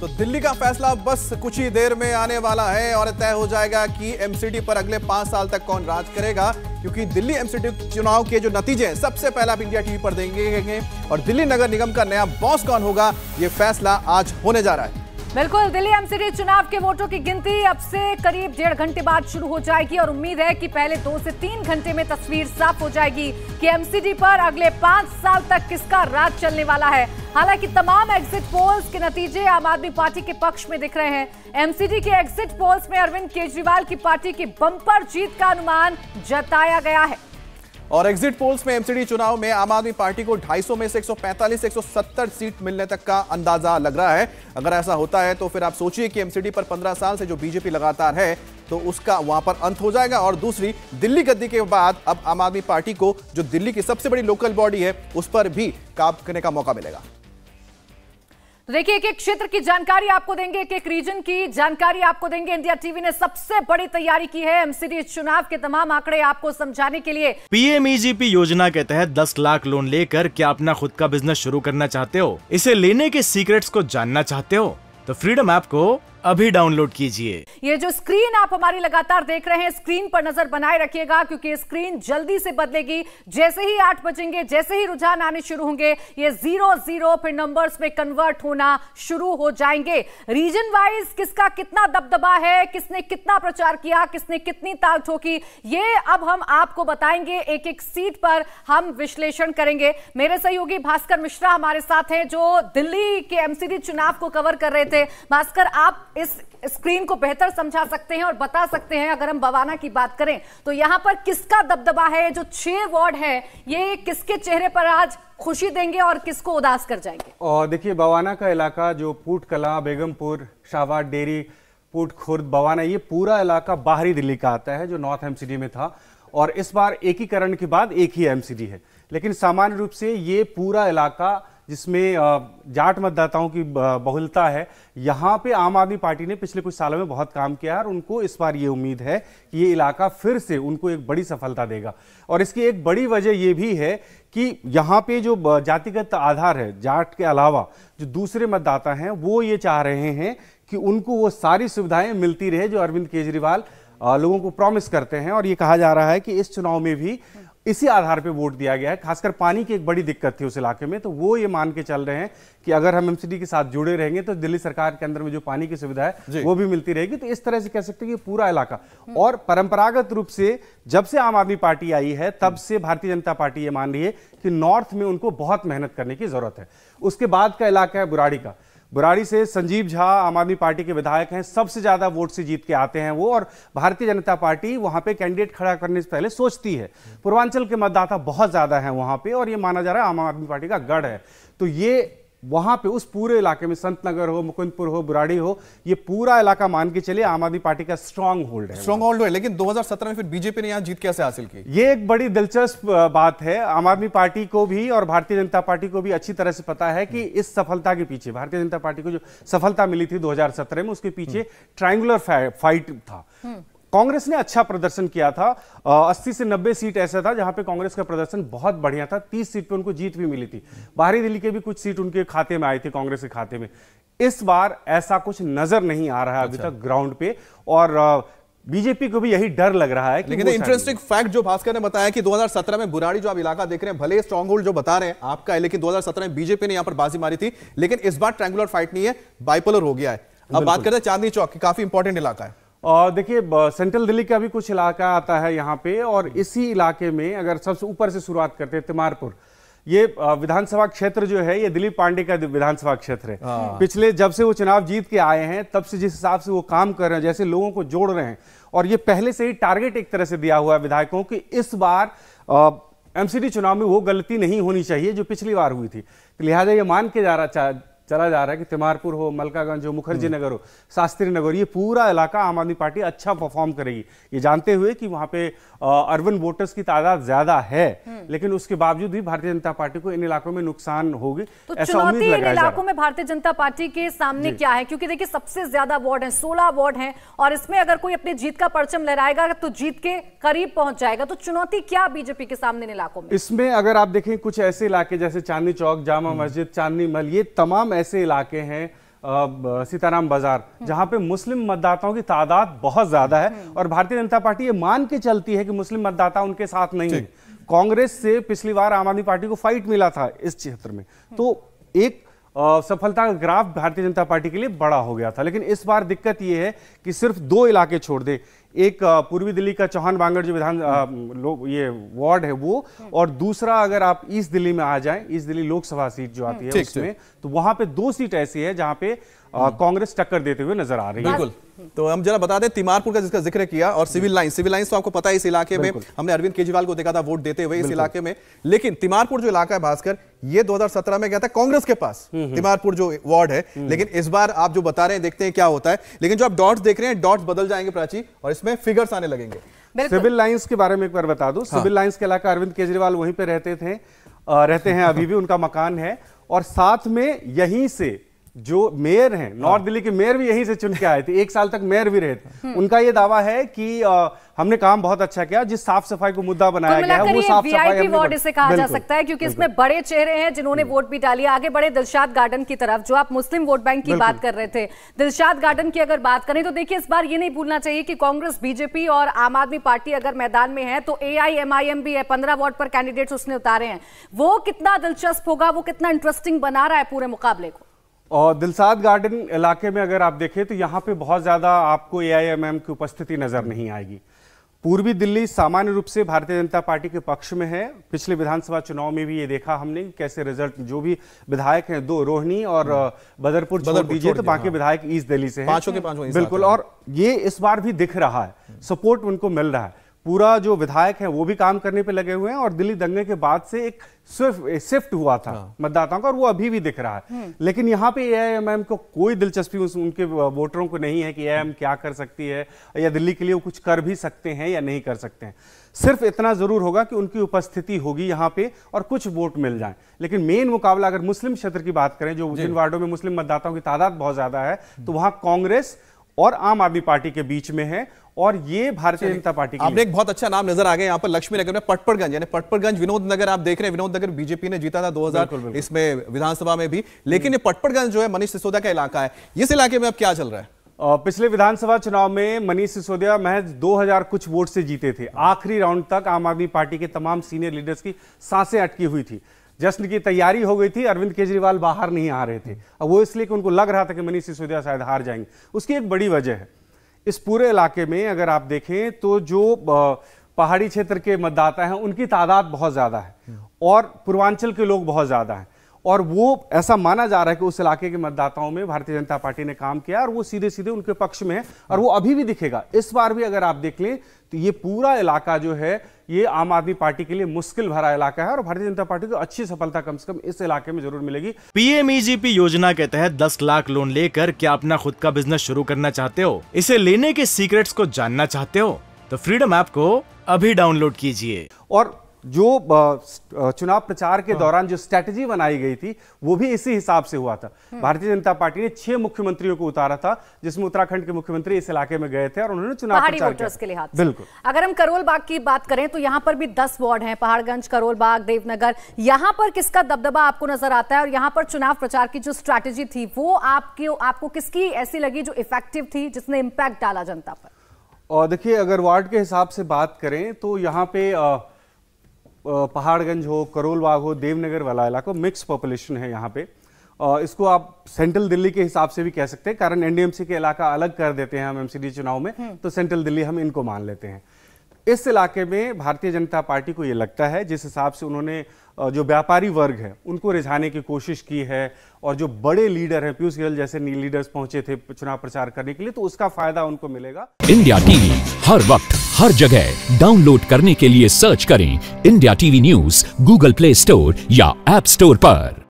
तो दिल्ली का फैसला बस कुछ ही देर में आने वाला है और तय हो जाएगा कि एमसीडी पर अगले 5 साल तक कौन राज करेगा, क्योंकि दिल्ली एमसीडी चुनाव के जो नतीजे हैं सबसे पहले आप इंडिया टीवी पर देंगे और दिल्ली नगर निगम का नया बॉस कौन होगा ये फैसला आज होने जा रहा है। बिल्कुल, दिल्ली एमसीडी चुनाव के वोटों की गिनती अब से करीब 1.5 घंटे बाद शुरू हो जाएगी और उम्मीद है कि पहले 2 से 3 घंटे में तस्वीर साफ हो जाएगी कि एमसीडी पर अगले 5 साल तक किसका राज चलने वाला है। हालांकि तमाम एग्जिट पोल्स के नतीजे आम आदमी पार्टी के पक्ष में दिख रहे हैं। एमसीडी के एग्जिट पोल्स में अरविंद केजरीवाल की पार्टी की बम्पर जीत का अनुमान जताया गया है और एग्जिट पोल्स में एमसीडी चुनाव में आम आदमी पार्टी को 250 में से 145 170 सीट मिलने तक का अंदाजा लग रहा है। अगर ऐसा होता है तो फिर आप सोचिए कि एमसीडी पर 15 साल से जो बीजेपी लगातार है तो उसका वहां पर अंत हो जाएगा। और दूसरी, दिल्ली गद्दी के बाद अब आम आदमी पार्टी को जो दिल्ली की सबसे बड़ी लोकल बॉडी है उस पर भी काम करने का मौका मिलेगा। तो देखिए, एक एक क्षेत्र की जानकारी आपको देंगे, एक एक रीजन की जानकारी आपको देंगे। इंडिया टीवी ने सबसे बड़ी तैयारी की है एमसीडी चुनाव के तमाम आंकड़े आपको समझाने के लिए। पीएमईजीपी योजना के तहत 10 लाख लोन लेकर क्या अपना खुद का बिजनेस शुरू करना चाहते हो? इसे लेने के सीक्रेट्स को जानना चाहते हो? तो फ्रीडम ऐप को अभी डाउनलोड कीजिए। ये जो स्क्रीन आप हमारी लगातार देख रहे हैं, स्क्रीन पर नजर बनाए रखिएगा क्योंकि स्क्रीन जल्दी से बदलेगी। जैसे ही 8 बजेंगे, जैसे ही रुझान आने शुरू होंगे, ये 0-0 फिर नंबर्स में कन्वर्ट होना शुरू हो जाएंगे। रीजन वाइज किसका कितना दबदबा है, किसने कितना प्रचार किया, किसने कितनी ताल ठोकी, ये अब हम आपको बताएंगे। एक एक सीट पर हम विश्लेषण करेंगे। मेरे सहयोगी भास्कर मिश्रा हमारे साथ हैं जो दिल्ली के एमसीडी चुनाव को कवर कर रहे थे। भास्कर, आप इस स्क्रीन को बेहतर समझा सकते हैं और बता सकते हैं, अगर हम बवाना की बात करें तो यहां पर किसका दबदबा है, जो 6 वार्ड है ये किसके चेहरे पर आज खुशी देंगे और किसको उदास कर जाएंगे? और देखिए, बवाना का इलाका जो पूट कला, बेगमपुर, शाहबाद डेरी, पूट खुर्द, बवाना, ये पूरा इलाका बाहरी दिल्ली का आता है जो नॉर्थ एमसीडी में था और इस बार एकीकरण के बाद एक ही एमसीडी है। लेकिन सामान्य रूप से ये पूरा इलाका जिसमें जाट मतदाताओं की बहुलता है, यहाँ पे आम आदमी पार्टी ने पिछले कुछ सालों में बहुत काम किया है और उनको इस बार ये उम्मीद है कि ये इलाका फिर से उनको एक बड़ी सफलता देगा। और इसकी एक बड़ी वजह ये भी है कि यहाँ पे जो जातिगत आधार है, जाट के अलावा जो दूसरे मतदाता हैं वो ये चाह रहे हैं कि उनको वो सारी सुविधाएं मिलती रहे जो अरविंद केजरीवाल लोगों को प्रॉमिस करते हैं। और ये कहा जा रहा है कि इस चुनाव में भी इसी आधार पे वोट दिया गया है। खासकर पानी की एक बड़ी दिक्कत थी उस इलाके में, तो वो ये मान के चल रहे हैं कि अगर हम एमसीडी के साथ जुड़े रहेंगे तो दिल्ली सरकार के अंदर में जो पानी की सुविधा है वो भी मिलती रहेगी। तो इस तरह से कह सकते हैं कि पूरा इलाका, और परंपरागत रूप से जब से आम आदमी पार्टी आई है तब से भारतीय जनता पार्टी ये मान रही है कि नॉर्थ में उनको बहुत मेहनत करने की जरूरत है। उसके बाद का इलाका है बुराड़ी का। बुराड़ी से संजीव झा आम आदमी पार्टी के विधायक हैं, सबसे ज्यादा वोट से जीत के आते हैं वो, और भारतीय जनता पार्टी वहां पे कैंडिडेट खड़ा करने से पहले सोचती है। पूर्वांचल के मतदाता बहुत ज्यादा हैं वहां पे और ये माना जा रहा है आम आदमी पार्टी का गढ़ है। तो ये वहां पे उस पूरे इलाके में संतनगर हो, मुकुंदपुर हो, बुराड़ी हो, ये पूरा इलाका मान के चलिए आम आदमी पार्टी का स्ट्रांग होल्ड है। लेकिन 2017 में फिर बीजेपी ने यहां जीत कैसे हासिल की? ये एक बड़ी दिलचस्प बात है। आम आदमी पार्टी को भी और भारतीय जनता पार्टी को भी अच्छी तरह से पता है कि इस सफलता के पीछे, भारतीय जनता पार्टी को जो सफलता मिली थी 2017 में, उसके पीछे ट्रायंगुलर फाइट था। कांग्रेस ने अच्छा प्रदर्शन किया था, 80 से 90 सीट ऐसा था जहां पे कांग्रेस का प्रदर्शन बहुत बढ़िया था। 30 सीट पे उनको जीत भी मिली थी। बाहरी दिल्ली के भी कुछ सीट उनके खाते में आई थी, कांग्रेस के खाते में। इस बार ऐसा कुछ नजर नहीं आ रहा है अभी तक ग्राउंड पे, और बीजेपी को भी यही डर लग रहा है। लेकिन इंटरेस्टिंग फैक्ट जो भास्कर ने बताया कि 2017 में बुराड़ी जो आप इलाका देख रहे हैं, भले स्ट्रांग होल्ड जो बता रहे हैं आपका है, लेकिन 2017 में बीजेपी ने यहां पर बाजी मारी थी। लेकिन इस बार ट्रायंगुलर फाइट नहीं है, बाइपोलर हो गया है। अब बात करते हैं चांदनी चौक की, काफी इंपॉर्टेंट इलाका है। और देखिए, सेंट्रल दिल्ली का भी कुछ इलाका आता है यहाँ पे, और इसी इलाके में अगर सबसे ऊपर से शुरुआत करते हैं, तिमारपुर, ये विधानसभा क्षेत्र जो है ये दिलीप पांडे का विधानसभा क्षेत्र है। पिछले जब से वो चुनाव जीत के आए हैं तब से जिस हिसाब से वो काम कर रहे हैं, जैसे लोगों को जोड़ रहे हैं, और ये पहले से ही टारगेट एक तरह से दिया हुआ है विधायकों की इस बार एमसीडी चुनाव में वो गलती नहीं होनी चाहिए जो पिछली बार हुई थी। तो लिहाजा ये मान के चला जा रहा है कि तिमारपुर हो, मलकागंज हो, मुखर्जी नगर हो, शास्त्री नगर, ये पूरा इलाका आम आदमी पार्टी अच्छा परफॉर्म करेगी, ये जानते हुए कि वहां पे अर्बन वोटर्स की तादाद ज्यादा है, लेकिन उसके बावजूद भी भारतीय जनता पार्टी को इन इलाकों में नुकसान होगी। तो चुनौती इन इलाकों में भारतीय जनता पार्टी के सामने क्या है? क्योंकि देखिए, सबसे ज्यादा वार्ड है, 16 वार्ड हैं, और इसमें अगर कोई अपनी जीत का परचम लहराएगा तो जीत के करीब पहुंच जाएगा। तो चुनौती क्या बीजेपी के सामने इन इलाकों में? इसमें अगर आप देखें कुछ ऐसे इलाके जैसे चांदनी चौक, जामा मस्जिद, चांदनी महल, ये तमाम ऐसे इलाके हैं सीताराम बाजार, जहां पे मुस्लिम मतदाताओं की तादाद बहुत ज्यादा है और भारतीय जनता पार्टी ये मान के चलती है कि मुस्लिम मतदाता उनके साथ नहीं है। कांग्रेस से पिछली बार आम आदमी पार्टी को फाइट मिला था इस क्षेत्र में, तो एक सफलता का ग्राफ भारतीय जनता पार्टी के लिए बड़ा हो गया था। लेकिन इस बार दिक्कत यह है कि सिर्फ 2 इलाके छोड़ दे, एक पूर्वी दिल्ली का चौहान बांगड़ जो ये वार्ड है वो, और दूसरा अगर आप ईस्ट दिल्ली में आ जाएं, ईस्ट दिल्ली लोकसभा सीट जो आती है उसमें, तो वहां पे 2 सीट ऐसी है जहां पे कांग्रेस टक्कर देते हुए नजर आ रही है। बिल्कुल, तो हम जरा बता दें तिमारपुर का जिसका जिक्र किया, और सिविल लाइंस तो आपको पता है इस इलाके में हमने अरविंद केजरीवाल को देखा था वोट देते हुए इस इलाके में। लेकिन तिमारपुर जो इलाका है भास्कर, ये 2017 में गया था कांग्रेस के पास, तिमारपुर जो वार्ड है। लेकिन इस बार आप जो बता रहे हैं, देखते हैं क्या होता है। लेकिन जो आप डॉट्स देख रहे हैं, डॉट्स बदल जाएंगे प्राची, और इसमें फिगर्स आने लगेंगे। सिविल लाइंस के बारे में एक बार बता दूं, सिविल लाइंस के इलाका अरविंद केजरीवाल वहीं पे रहते हैं अभी भी, उनका मकान है, और साथ में यहीं से जो मेयर हैं, नॉर्थ दिल्ली के मेयर भी यहीं से चुन के आए थे, 1 साल तक मेयर भी रहे थे। उनका ये दावा है कि हमने काम बहुत अच्छा किया, जिस साफ सफाई को मुद्दा बनाया गया है वो साफ सफाई वार्ड इसे कहा जा सकता है, क्योंकि इसमें बड़े चेहरे हैं जिन्होंने वोट भी डाली। आगे बढ़े दिलशाद गार्डन की तरफ, जो आप मुस्लिम वोट बैंक की बात कर रहे थे, दिलशाद गार्डन की अगर बात करें तो देखिए इस बार ये नहीं भूलना चाहिए कि कांग्रेस, बीजेपी और आम आदमी पार्टी अगर मैदान में है तो AIMIM भी है, 15 वार्ड पर कैंडिडेट्स उसने उतारे हैं। वो कितना दिलचस्प होगा, वो कितना इंटरेस्टिंग बना रहा है पूरे मुकाबले को। और दिलशाद गार्डन इलाके में अगर आप देखें तो यहां पे बहुत ज्यादा आपको AIMIM की उपस्थिति नजर नहीं आएगी। पूर्वी दिल्ली सामान्य रूप से भारतीय जनता पार्टी के पक्ष में है। पिछले विधानसभा चुनाव में भी ये देखा हमने कैसे रिजल्ट, जो भी विधायक हैं, 2 रोहिणी और बदरपुर छोड़ दीजिए तो बाकी विधायक ईस्ट दिल्ली से हैं, पांचों के पांचों बिल्कुल, और ये इस बार भी दिख रहा है, सपोर्ट उनको मिल रहा है। पूरा जो विधायक है वो भी काम करने पे लगे हुए हैं, और दिल्ली दंगे के बाद से एक शिफ्ट हुआ था मतदाताओं का, और वो अभी भी दिख रहा है। लेकिन यहाँ पे AIMIM को कोई दिलचस्पी उनके वोटरों को नहीं है कि AIM क्या कर सकती है या दिल्ली के लिए वो कुछ कर भी सकते हैं या नहीं कर सकते हैं। सिर्फ इतना जरूर होगा कि उनकी उपस्थिति होगी यहाँ पे और कुछ वोट मिल जाए। लेकिन मेन मुकाबला अगर मुस्लिम क्षेत्र की बात करें, जो जिन वार्डों में मुस्लिम मतदाताओं की तादाद बहुत ज्यादा है, तो वहां कांग्रेस और आम आदमी पार्टी के बीच में है, और ये भारतीय जनता पार्टी की। आपने एक बहुत अच्छा नाम नजर आ गया यहाँ पर, लक्ष्मी नगर में पटपड़गंज, यानी पटपड़गंज विनोद नगर आप देख रहे हैं। विनोद नगर बीजेपी ने जीता था 2000 इसमें विधानसभा में भी, लेकिन ये पटपड़गंज जो है मनीष सिसोदिया का इलाका है। इस इलाके में अब क्या चल रहा है? पिछले विधानसभा चुनाव में मनीष सिसोदिया महज 2000 कुछ वोट से जीते थे। आखिरी राउंड तक आम आदमी पार्टी के तमाम सीनियर लीडर्स की सांसें अटकी हुई थी, जश्न की तैयारी हो गई थी, अरविंद केजरीवाल बाहर नहीं आ रहे थे। अब वो इसलिए कि उनको लग रहा था कि मनीष सिसोदिया शायद हार जाएंगे। उसकी एक बड़ी वजह है, इस पूरे इलाके में अगर आप देखें तो जो पहाड़ी क्षेत्र के मतदाता हैं उनकी तादाद बहुत ज्यादा है, और पूर्वांचल के लोग बहुत ज्यादा हैं, और वो ऐसा माना जा रहा है कि उस इलाके के मतदाताओं में भारतीय जनता पार्टी ने काम किया और वो सीधे सीधे उनके पक्ष में है, और वो अभी भी दिखेगा। इस बार भी अगर आप देख लें तो ये पूरा इलाका जो है ये आम आदमी पार्टी के लिए मुश्किल भरा इलाका है, और भारतीय जनता पार्टी को अच्छी सफलता कम से कम इस इलाके में जरूर मिलेगी। PMEGP योजना के तहत 10 लाख लोन लेकर क्या अपना खुद का बिजनेस शुरू करना चाहते हो? इसे लेने के सीक्रेट्स को जानना चाहते हो? तो फ्रीडम ऐप को अभी डाउनलोड कीजिए। और जो चुनाव प्रचार के दौरान जो स्ट्रेटजी बनाई गई थी वो भी इसी हिसाब से हुआ था। भारतीय जनता पार्टी ने 6 मुख्यमंत्रियों को उतारा था, जिसमें उत्तराखंड के मुख्यमंत्री इस इलाके में गए थे और उन्होंने चुनाव प्रचार किया के लिहाज से। बिल्कुल। अगर हम करोल बाग की बात करें तो यहाँ पर भी 10 वार्ड हैं, पहाड़गंज, करोल बाग, देवनगर। यहाँ पर किसका दबदबा आपको नजर आता है, और यहाँ पर चुनाव प्रचार की जो स्ट्रैटेजी थी वो आपको किसकी ऐसी लगी जो इफेक्टिव थी, जिसने इंपैक्ट डाला जनता पर? और देखिए, अगर वार्ड के हिसाब से बात करें तो यहाँ पे पहाड़गंज हो, करोल बाग हो, देवनगर वाला इलाका मिक्स पॉपुलेशन है यहाँ पे। इसको आप सेंट्रल दिल्ली के हिसाब से भी कह सकते हैं, कारण NDMC के इलाका अलग कर देते हैं हम MCD चुनाव में, तो सेंट्रल दिल्ली हम इनको मान लेते हैं। इस इलाके में भारतीय जनता पार्टी को ये लगता है, जिस हिसाब से उन्होंने जो व्यापारी वर्ग है उनको रिझाने की कोशिश की है, और जो बड़े लीडर हैं, पीयूष गोयल जैसे लीडर्स पहुंचे थे चुनाव प्रचार करने के लिए, तो उसका फायदा उनको मिलेगा। इंडिया टीवी हर वक्त हर जगह डाउनलोड करने के लिए सर्च करें India TV news Google play store या ऐप स्टोर पर।